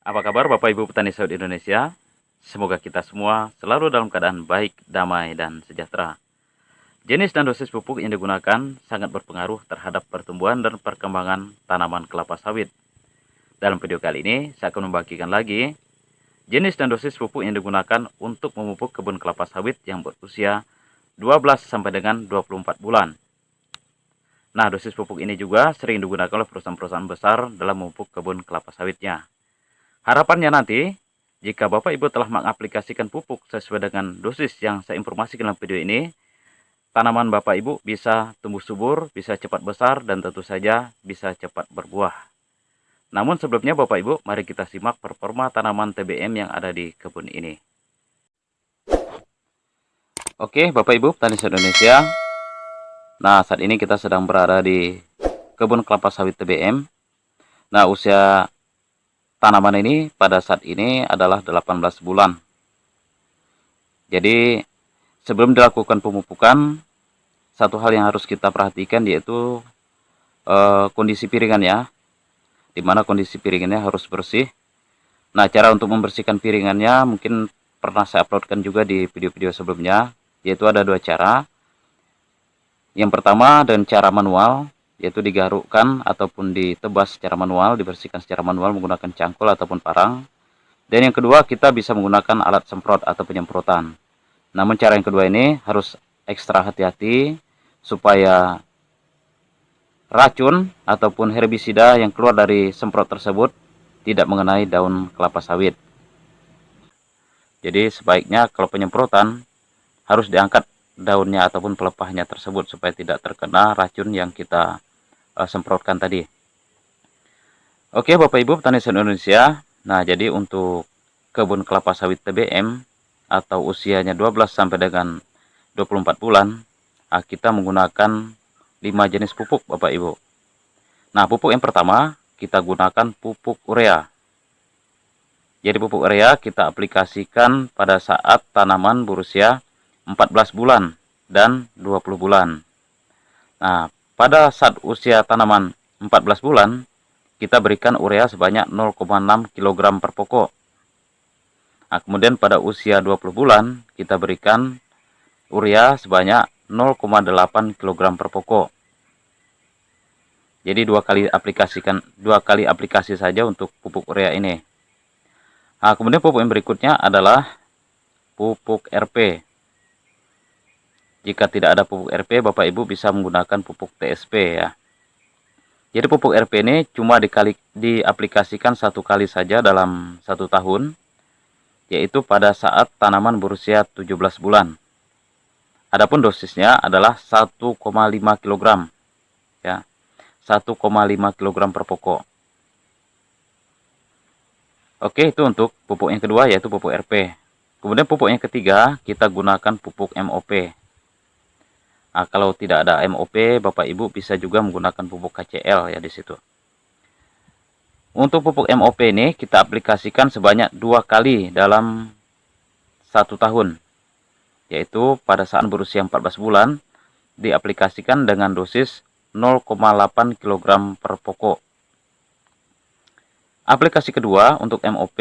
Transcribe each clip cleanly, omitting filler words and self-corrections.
Apa kabar Bapak Ibu petani sawit Indonesia? Semoga kita semua selalu dalam keadaan baik, damai, dan sejahtera. Jenis dan dosis pupuk yang digunakan sangat berpengaruh terhadap pertumbuhan dan perkembangan tanaman kelapa sawit. Dalam video kali ini, saya akan membagikan lagi jenis dan dosis pupuk yang digunakan untuk memupuk kebun kelapa sawit yang berusia 12 sampai dengan 24 bulan. Nah, dosis pupuk ini juga sering digunakan oleh perusahaan-perusahaan besar dalam memupuk kebun kelapa sawitnya. Harapannya nanti, jika Bapak Ibu telah mengaplikasikan pupuk sesuai dengan dosis yang saya informasikan dalam video ini, tanaman Bapak Ibu bisa tumbuh subur, bisa cepat besar, dan tentu saja bisa cepat berbuah. Namun sebelumnya Bapak Ibu, mari kita simak performa tanaman TBM yang ada di kebun ini. Oke Bapak Ibu petani Indonesia, nah saat ini kita sedang berada di kebun kelapa sawit TBM. Nah, usia tanaman ini pada saat ini adalah 18 bulan. Jadi sebelum dilakukan pemupukan, satu hal yang harus kita perhatikan yaitu kondisi piringannya, di mana kondisi piringannya harus bersih. Nah, cara untuk membersihkan piringannya mungkin pernah saya uploadkan juga di video-video sebelumnya, yaitu ada dua cara. Yang pertama dengan cara manual, yaitu digarukkan ataupun ditebas secara manual, dibersihkan secara manual menggunakan cangkul ataupun parang. Dan yang kedua, kita bisa menggunakan alat semprot atau penyemprotan. Namun cara yang kedua ini harus ekstra hati-hati supaya racun ataupun herbisida yang keluar dari semprot tersebut tidak mengenai daun kelapa sawit. Jadi sebaiknya kalau penyemprotan harus diangkat daunnya ataupun pelepahnya tersebut supaya tidak terkena racun yang kita semprotkan tadi. Oke Bapak Ibu petani Indonesia, nah jadi untuk kebun kelapa sawit TBM atau usianya 12 sampai dengan 24 bulan, kita menggunakan 5 jenis pupuk Bapak Ibu. Nah, pupuk yang pertama kita gunakan pupuk urea. Jadi pupuk urea kita aplikasikan pada saat tanaman berusia 14 bulan dan 20 bulan. Nah, pada saat usia tanaman 14 bulan, kita berikan urea sebanyak 0,6 kg per pokok. Nah, kemudian pada usia 20 bulan, kita berikan urea sebanyak 0,8 kg per pokok. Jadi dua kali aplikasi saja untuk pupuk urea ini. Nah, kemudian pupuk yang berikutnya adalah pupuk RP. Jika tidak ada pupuk RP, Bapak Ibu bisa menggunakan pupuk TSP ya. Jadi pupuk RP ini cuma diaplikasikan satu kali saja dalam 1 tahun, yaitu pada saat tanaman berusia 17 bulan. Adapun dosisnya adalah 1,5 kg ya. 1,5 kg per pokok. Oke, itu untuk pupuk yang kedua yaitu pupuk RP. Kemudian pupuk yang ketiga kita gunakan pupuk MOP. Nah, kalau tidak ada MOP, Bapak Ibu bisa juga menggunakan pupuk KCL ya di situ. Untuk pupuk MOP ini kita aplikasikan sebanyak 2 kali dalam 1 tahun. Yaitu pada saat berusia 14 bulan diaplikasikan dengan dosis 0,8 kg per pokok. Aplikasi kedua untuk MOP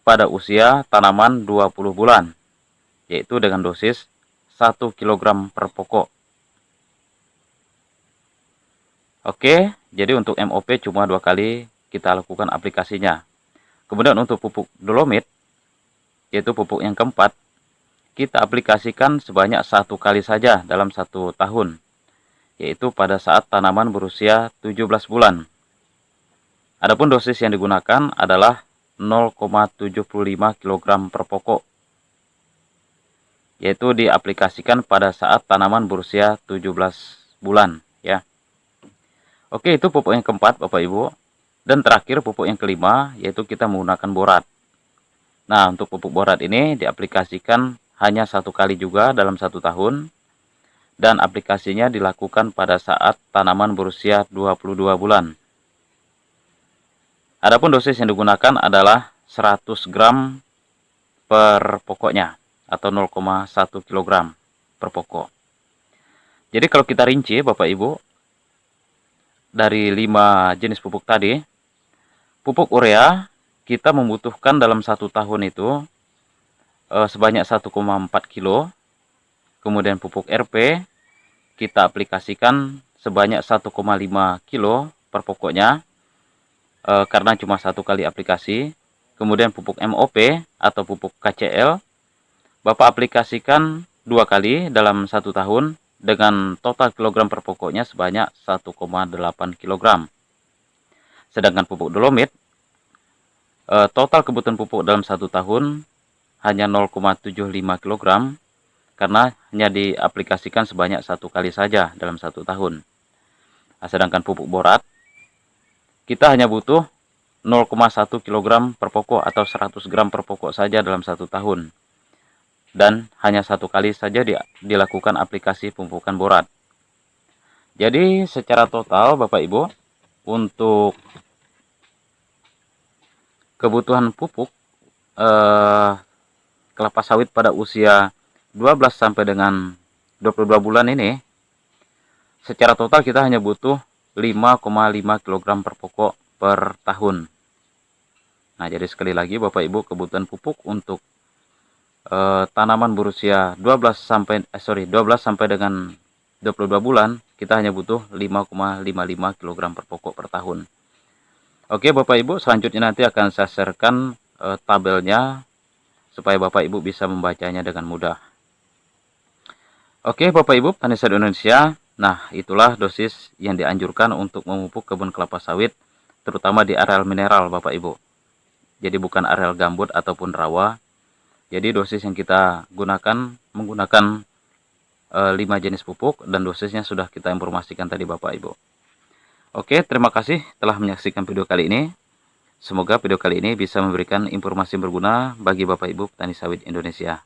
pada usia tanaman 20 bulan, yaitu dengan dosis 1 kg per pokok. Oke, jadi untuk MOP cuma 2 kali kita lakukan aplikasinya. Kemudian untuk pupuk dolomit, yaitu pupuk yang keempat, kita aplikasikan sebanyak 1 kali saja dalam 1 tahun, yaitu pada saat tanaman berusia 17 bulan. Adapun dosis yang digunakan adalah 0,75 kg per pokok, yaitu diaplikasikan pada saat tanaman berusia 17 bulan ya. Oke, itu pupuk yang keempat Bapak Ibu. Dan terakhir pupuk yang kelima yaitu kita menggunakan borat. Nah, untuk pupuk borat ini diaplikasikan hanya 1 kali juga dalam 1 tahun, dan aplikasinya dilakukan pada saat tanaman berusia 22 bulan. Adapun dosis yang digunakan adalah 100 gram per pokoknya atau 0,1 kg per pokok. Jadi kalau kita rinci Bapak Ibu, dari 5 jenis pupuk tadi, pupuk urea kita membutuhkan dalam 1 tahun itu sebanyak 1,4 kilo. Kemudian pupuk RP kita aplikasikan sebanyak 1,5 kilo per pokoknya karena cuma 1 kali aplikasi. Kemudian pupuk MOP atau pupuk KCL Bapak aplikasikan 2 kali dalam 1 tahun dengan total kilogram per pokoknya sebanyak 1,8 kg. Sedangkan pupuk dolomit total kebutuhan pupuk dalam 1 tahun hanya 0,75 kg karena hanya diaplikasikan sebanyak 1 kali saja dalam 1 tahun. Nah, sedangkan pupuk borat kita hanya butuh 0,1 kg per pokok atau 100 gram per pokok saja dalam 1 tahun. Dan hanya 1 kali saja dilakukan aplikasi pemupukan borat. Jadi secara total Bapak Ibu untuk kebutuhan pupuk kelapa sawit pada usia 12 sampai dengan 22 bulan ini, secara total kita hanya butuh 5,5 kg per pokok per tahun. Nah, jadi sekali lagi Bapak Ibu, kebutuhan pupuk untuk tanaman berusia 12 sampai dengan 22 bulan, kita hanya butuh 5,55 kg per pokok per tahun. Oke Bapak Ibu, selanjutnya nanti akan saya sharekan tabelnya supaya Bapak Ibu bisa membacanya dengan mudah. Oke Bapak Ibu, petani sawit Indonesia, nah itulah dosis yang dianjurkan untuk memupuk kebun kelapa sawit, terutama di areal mineral Bapak Ibu. Jadi bukan areal gambut ataupun rawa. Jadi dosis yang kita gunakan menggunakan 5 jenis pupuk dan dosisnya sudah kita informasikan tadi Bapak Ibu. Oke, terima kasih telah menyaksikan video kali ini. Semoga video kali ini bisa memberikan informasi berguna bagi Bapak Ibu petani sawit Indonesia.